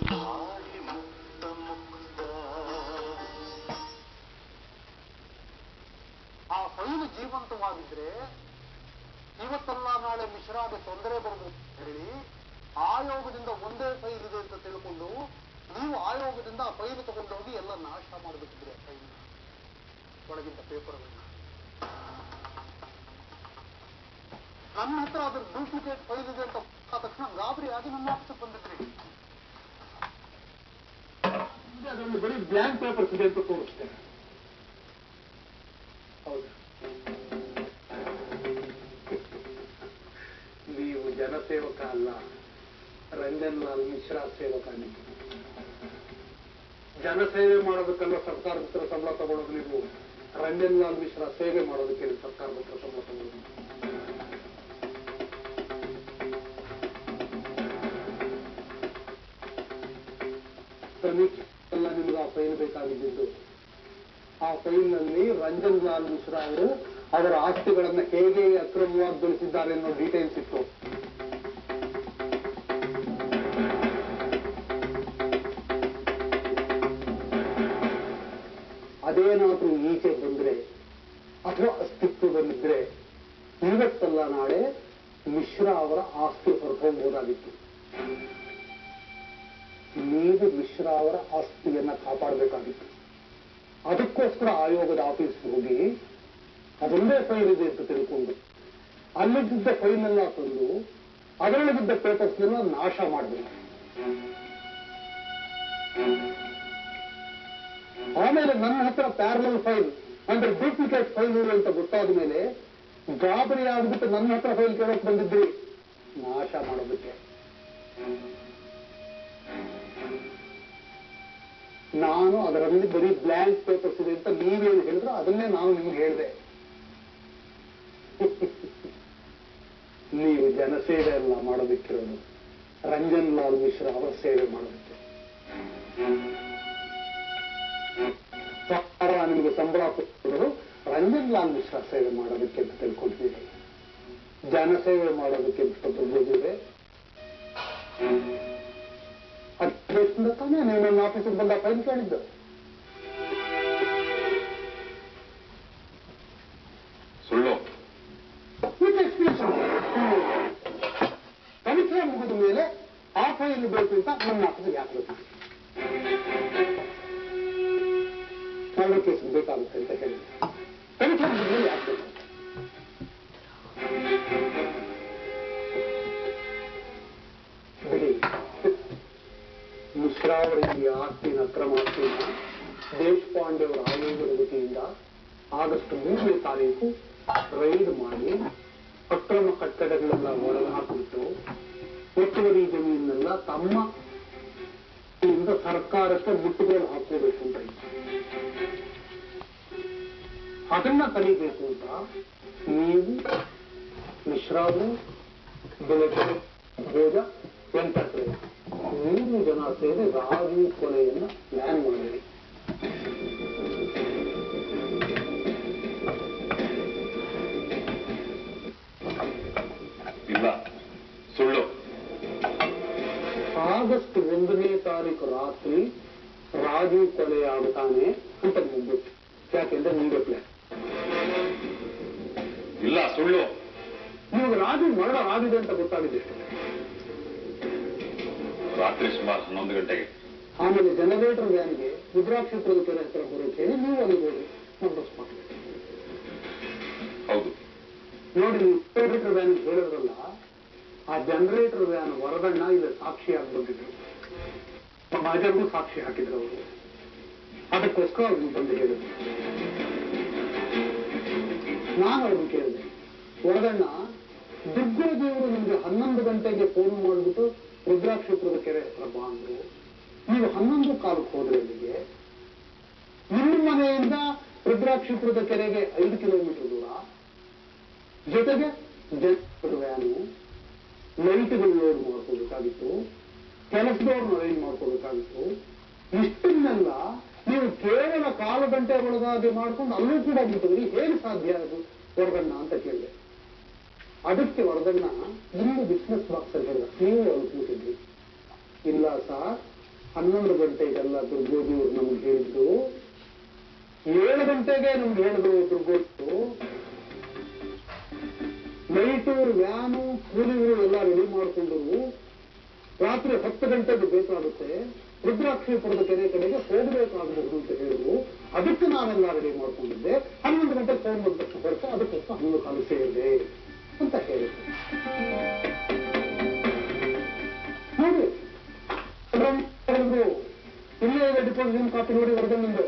ಆ ಫೈಲ್ ಜೀವಂತವಾಗಿದ್ರೆ ಇವತ್ತಲ್ಲ ನಾಳೆ ಮಿಶ್ರಾಗೆ ತೊಂದರೆ ಬರಬಹುದು ಹೇಳಿ ಆಯೋಗದಿಂದ ಒಂದೇ ಫೈಲ್ ಇದೆ ಅಂತ ತಿಳ್ಕೊಂಡು ನೀವು ಆಯೋಗದಿಂದ ಆ ಫೈಲ್ ತಗೊಂಡು ಹೋಗಿ ಎಲ್ಲ ನಾಶ ಮಾಡಬೇಕಿದ್ರೆ ಆ ಫೈಲ್ ಒಳಗಿದ್ದ ಪೇಪರ್ಗಳನ್ನ. ನನ್ನ ಹತ್ರ ಅದ್ರ ಡೂಪ್ಲಿಕೇಟ್ ಫೈಲ್ ಇದೆ ಅಂತ ತಕ್ಷಣ ಗಾಬರಿ ಆಗಿ ನನ್ನ ಆಫೀಸ್ ಬಂದಿದ್ರಿ. ಅದನ್ನು ಬರೀ ಬ್ಲ್ಯಾಂಕ್ ಪೇಪರ್ಸ್ ಇದೆ ಅಂತ ತೋರಿಸ್ತೇನೆ. ಹೌದು, ನೀವು ಜನಸೇವಕ ಅಲ್ಲ, ರಂಜನ್ ಲಾಲ್ ಮಿಶ್ರಾ ಸೇವಕ. ನೀವು ಜನಸೇವೆ ಮಾಡೋದಕ್ಕೆಲ್ಲ ಸರ್ಕಾರದ ಹತ್ರ ಸಂಬಳ ತಗೊಳ್ಳೋದು, ನೀವು ರಂಜನ್ ಲಾಲ್ ಮಿಶ್ರಾ ಸೇವೆ ಮಾಡೋದಕ್ಕೆ ಸರ್ಕಾರದ ಹತ್ರ ಸಂಬಳ ತಗೊಳ್ಳೋದು. ಎಲ್ಲ ನಿಮ್ಗೆ ಆ ಫೈಲ್ ಬೇಕಾಗಿದ್ದು. ಆ ಫೈಲ್ನಲ್ಲಿ ರಂಜನ್ ಲಾಲ್ ಮಿಶ್ರಾ ಅವರು ಅವರ ಆಸ್ತಿಗಳನ್ನ ಹೇಗೆ ಅಕ್ರಮವಾಗಿ ಗಳಿಸಿದ್ದಾರೆ ಅನ್ನೋ ಡೀಟೇಲ್ಸ್ ಇತ್ತು. ಅದೇನಾದ್ರೂ ಈಚೆ ಬಂದ್ರೆ ಅಥವಾ ಅಸ್ತಿತ್ವದಲ್ಲಿದ್ರೆ ಇವತ್ತಲ್ಲ ನಾಳೆ ಮಿಶ್ರಾ ಅವರ ಆಸ್ತಿ ಹೊರಟೋಗ್ಬೋದಾಗಿತ್ತು. ನೀವು ಮಿಶ್ರಾ ಅವರ ಆಸ್ತಿಯನ್ನ ಕಾಪಾಡಬೇಕಾಗಿತ್ತು. ಅದಕ್ಕೋಸ್ಕರ ಆಯೋಗದ ಆಫೀಸ್ಗೆ ಹೋಗಿ ಅದೊಂದೇ ಫೈಲ್ ಇದೆ ಅಂತ ತಿಳ್ಕೊಂಡು ಅಲ್ಲಿದ್ದ ಫೈಲ್ನೆಲ್ಲ ತಂದು ಅದರೊಳಗಿದ್ದ ಪೇಪರ್ಸ್ನೆಲ್ಲ ನಾಶ ಮಾಡಬೇಕು. ಆಮೇಲೆ ನನ್ನ ಹತ್ರ ಪ್ಯಾರಲಲ್ ಫೈಲ್ ಅಂದ್ರೆ ಡೂಪ್ಲಿಕೇಟ್ ಫೈಲ್ ಇದೆ ಅಂತ ಗೊತ್ತಾದ ಮೇಲೆ ಗಾಬರಿ ಆಗ್ಬಿಟ್ಟು ನನ್ನ ಹತ್ರ ಫೈಲ್ ಕೇಳೋಕೆ ಬಂದಿದ್ರಿ ನಾಶ ಮಾಡೋದಕ್ಕೆ. ನಾನು ಅದರಲ್ಲಿ ಬರೀ ಬ್ಲ್ಯಾಂಕ್ ಪೇಪರ್ಸ್ ಇದೆ ಅಂತ ನೀವೇನು ಹೇಳಿದ್ರು ಅದನ್ನೇ ನಾನು ನಿಮ್ಗೆ ಹೇಳಿದೆ. ನೀವು ಜನಸೇವೆ ಎಲ್ಲ ಮಾಡೋದಕ್ಕಿರೋದು ರಂಜನ್ ಲಾಲ್ ಮಿಶ್ರಾ ಅವರ ಸೇವೆ ಮಾಡೋದಕ್ಕೆ. ಸರ್ಕಾರ ನಿಮಗೆ ಸಂಬಳ ಕೊಟ್ಟರು ರಂಜನ್ ಲಾಲ್ ಮಿಶ್ರಾ ಸೇವೆ ಮಾಡೋದಕ್ಕೆ ಅಂತ ತಿಳ್ಕೊಳ್ತೀವಿ. ಜನಸೇವೆ ಮಾಡೋದಕ್ಕೆ ಅಂತ ದುಡ್ಡಿದೆ. ಅಧ್ಯಕ್ಷದಿಂದ ತಾನೇ ನೀವು ನನ್ನ ಆಫೀಸಿಗೆ ಬಂದ ಫೈಲ್ ಕೇಳಿದ್ದು. ಸುಳ್ಳು. ತನಿಖೆ ಮುಗಿದ ಮೇಲೆ ಆ ಫೈಲ್ ಬೇಕು ಅಂತ ನನ್ನ ಆಫೀಸಿಗೆ ಯಾಕೆ ಬೇಕು, ಕಳ್ಳ ಕೇಸ್ ಬೇಕಾಗುತ್ತೆ ಅಂತ ಹೇಳಿ ತನಿಖೆ ಮುಗಿದ ಮೇಲೆ ಯಾಕೆ ಬೇಕು? ಮಿಶ್ರಾ ಅವರ ಈ ಆಸ್ತಿನ ಅಕ್ರಮ ಆಸ್ತಿನ ದೇಶಪಾಂಡೆ ಅವರ ಆಯೋಗದ ವತಿಯಿಂದ ಆಗಸ್ಟ್ 3ನೇ ತಾರೀಕು ರೈಡ್ ಮಾಡಿ ಅಕ್ರಮ ಕಟ್ಟಡಗಳೆಲ್ಲ ಒಳಗೆ ಹಾಕಿಬಿಟ್ಟು ಒತ್ತುವರಿ ಜಮೀನೆಲ್ಲ ತಮ್ಮ ಸರ್ಕಾರಕ್ಕೆ ಮುಟ್ಟುಗೋಲು ಹಾಕೋಬೇಕು ಅಂತ ಇತ್ತು. ಅದನ್ನ ಕಲಿಬೇಕು ಅಂತ ನೀವು ಮಿಶ್ರಾ ಅವರು ಬೆಳಗ್ಗೆ ಭೋಜ ವೆಂಕಟೇಶ್ 3 ಜನ ಸೇರಿ ರಾಜು ಕೊಲೆಯನ್ನ ಪ್ಲಾನ್ ಮಾಡಿರಿ. ಇಲ್ಲ, ಸುಳ್ಳು. ಆಗಸ್ಟ್ 1ನೇ ತಾರೀಕು ರಾತ್ರಿ ರಾಜು ಕೊಲೆಯಾಗುತ್ತಾನೆ ಅಂತ ಮುಗ್ಬಿಟ್ಟು. ಯಾಕೆಂದ್ರೆ ನೀವೇ ಪ್ಲಾನ್. ಇಲ್ಲ, ಸುಳ್ಳು. ನೀವು ರಾಜು ಮರಣ ಆಗಿದೆ ಅಂತ ಗೊತ್ತಾಗಿದೆ ರಾತ್ರಿ ಸುಮಾರು 11 ಗಂಟೆಗೆ. ಆಮೇಲೆ ಜನರೇಟರ್ ವ್ಯಾನ್ಗೆ ರುದ್ರಾಕ್ಷೇತ್ರದ ಕೆರೆ ಹತ್ರ ಬರೋಕೆ ಹೇಳಿ ನೀವು ಅಲ್ಲಿಗೆ ಹೋಗಿ ಕಾಂಗ್ರೆಸ್ ಮಾಡ್ತೀವಿ. ಹೌದು ನೋಡಿ, ನೀವು ಜನರೇಟರ್ ವ್ಯಾನ್ ಹೇಳಿದ್ರಲ್ಲ, ಆ ಜನರೇಟರ್ ವ್ಯಾನ್ ವರದಣ್ಣ ಇಲ್ಲಿ ಸಾಕ್ಷಿಯಾಗಿ ಬಂದಿದ್ರು. ಮಾಜರ್ಗೂ ಸಾಕ್ಷಿ ಹಾಕಿದ್ರು ಅವರು. ಅದಕ್ಕೋಸ್ಕರ ಅವ್ರಿಗೆ ಬಂದು ಹೇಳಿದ್ರು. ನಾನು ಅವ್ರನ್ನ ಕೇಳಿದೆ, ವರದಣ್ಣ ದುರ್ಗೋದೇವರು ನಿಮ್ಗೆ 11 ಗಂಟೆಗೆ ಫೋನ್ ಮಾಡಿಬಿಟ್ಟು ರುದ್ರಾಕ್ಷೇತ್ರದ ಕೆರೆ ಹತ್ರ ಬಾ ಅಂದ್ರು. ನೀವು 11:15 ಹೋದ್ರೆ ಅಲ್ಲಿಗೆ. ನಿಮ್ಮ ಮನೆಯಿಂದ ರುದ್ರಾಕ್ಷೇತ್ರದ ಕೆರೆಗೆ 5 ಕಿಲೋಮೀಟರ್ ದೂರ, ಜೊತೆಗೆ ಜನರೇಟರ್ ವ್ಯಾನು, ಲೈಟ್ಗಳು ಲೋಡ್ ಮಾಡ್ಕೋಬೇಕಾಗಿತ್ತು, ಕೆಲಸದವ್ರನ್ನ ಅರೇಂಜ್ ಮಾಡ್ಕೋಬೇಕಾಗಿತ್ತು. ಇಷ್ಟನ್ನೆಲ್ಲ ನೀವು ಕೇವಲ 1/4 ಗಂಟೆ ಒಳಗಾಗಿ ಮಾಡ್ಕೊಂಡು ಅಲ್ಲೂ ಕೂಡ ಬಿಟ್ಟಿದ್ರಿ. ಹೇಗೆ ಸಾಧ್ಯ ಅದು ವರದಣ್ಣ ಅಂತ ಕೇಳಿದೆ. ಅದಕ್ಕೆ ವರದಣ್ಣ ಇಲ್ಲಿ ಬಿಸ್ನೆಸ್ ಬಾಕ್ಸ್ ಅಲ್ಲಿ ಹೇಳಿದ, ನೀವು ಅಲ್ಲಿ ಕೂತಿದ್ರಿ. ಇಲ್ಲ ಸರ್, 11 ಗಂಟೆಗೆಲ್ಲ ದುರ್ಗೋದಿಯವರು ನಮ್ಗೆ ಹೇಳಿದ್ರು. 7 ಗಂಟೆಗೆ ನಮ್ಗೆ ಹೇಳಿದ್ರು ದುರ್ಗೋದಿಯವರು. ಲೈಟು, ವ್ಯಾನು, ಕೂಲಿಗಳು ಎಲ್ಲ ರೆಡಿ ಮಾಡಿಕೊಂಡರು. ರಾತ್ರಿ 10 ಗಂಟೆಗೆ ಬೇಕಾಗುತ್ತೆ, ರುದ್ರಾಕ್ಷಿಪುರದ ಕೆರೆ ಕಡೆಗೆ ಹೋಗಬೇಕಾಗಬಹುದು ಅಂತ ಹೇಳಿದ್ರು. ಅದಕ್ಕೆ ನಾನೆಲ್ಲ ರೆಡಿ ಮಾಡ್ಕೊಂಡಿದ್ದೆ. 11 ಗಂಟೆಗೆ ಫೋನ್ ಬಂದ ತಕ್ಷಣ ಹೊರಟೆ, ಅದಕ್ಕೋಸ್ಕರ 11 ಕಾಲು ಸೇರಿದೆ ಅಂತ ಹೇಳಿದ್ರು. ನೋಡಿ, ಹೇಳಿದ್ರು ಇಲ್ಲೇ ಇದೆ ಡಿಪಾಸಿಟ್ ಕಾಪಿ ನೋಡಿ ಹೊರಗೆ ನಿಂದು